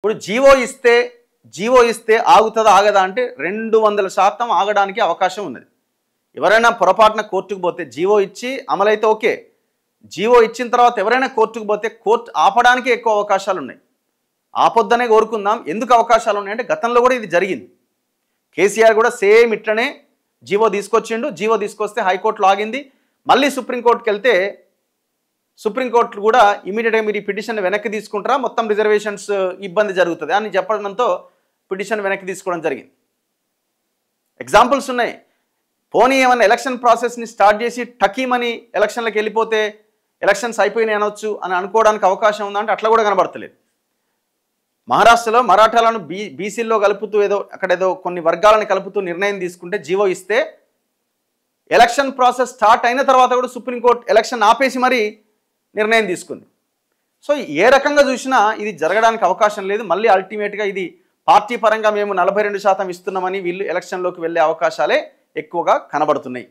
ఇప్పుడు జీవో ఇస్తే ఆగుతుందా ఆగదా అంటే 200% ఆగడానికి అవకాశం ఉన్నది. ఎవరైనా పొరపాటున కోర్టుకు పోతే జీవో ఇచ్చి అమలైతే ఓకే, జీవో ఇచ్చిన తర్వాత ఎవరైనా కోర్టుకు పోతే కోర్టు ఆపడానికి ఎక్కువ అవకాశాలు ఉన్నాయి. ఆపొద్దనే కోరుకుందాం. ఎందుకు అవకాశాలు ఉన్నాయంటే గతంలో కూడా ఇది జరిగింది. కేసీఆర్ కూడా సేమ్ ఇట్లనే జీవో తీసుకొచ్చిండు. జీవో తీసుకొస్తే హైకోర్టులో ఆగింది. మళ్ళీ సుప్రీంకోర్టుకి వెళ్తే సుప్రీంకోర్టు కూడా ఇమీడియట్గా మీరు ఈ పిటిషన్ వెనక్కి తీసుకుంటారా, మొత్తం రిజర్వేషన్స్ ఇబ్బంది జరుగుతుంది అని చెప్పడంతో పిటిషన్ వెనక్కి తీసుకోవడం జరిగింది. ఎగ్జాంపుల్స్ ఉన్నాయి. పోనీ ఏమన్నా ఎలక్షన్ ప్రాసెస్ని స్టార్ట్ చేసి టకీమని ఎలక్షన్లకు వెళ్ళిపోతే ఎలక్షన్స్ అయిపోయినాయి అనొచ్చు అని అనుకోవడానికి అవకాశం ఉందంటే అట్లా కూడా కనబడతలేదు. మహారాష్ట్రలో మరాఠాలను బీసీల్లో కలుపుతూ అక్కడేదో కొన్ని వర్గాలను కలుపుతూ నిర్ణయం తీసుకుంటే జీవో ఇస్తే ఎలక్షన్ ప్రాసెస్ స్టార్ట్ అయిన తర్వాత కూడా సుప్రీంకోర్టు ఎలక్షన్ ఆపేసి మరీ నిర్ణయం తీసుకుంది. సో ఏ రకంగా చూసినా ఇది జరగడానికి అవకాశం లేదు. మళ్ళీ అల్టిమేట్గా ఇది పార్టీ పరంగా మేము 42% ఇస్తున్నామని వీళ్ళు ఎలక్షన్లోకి వెళ్ళే అవకాశాలే ఎక్కువగా కనబడుతున్నాయి.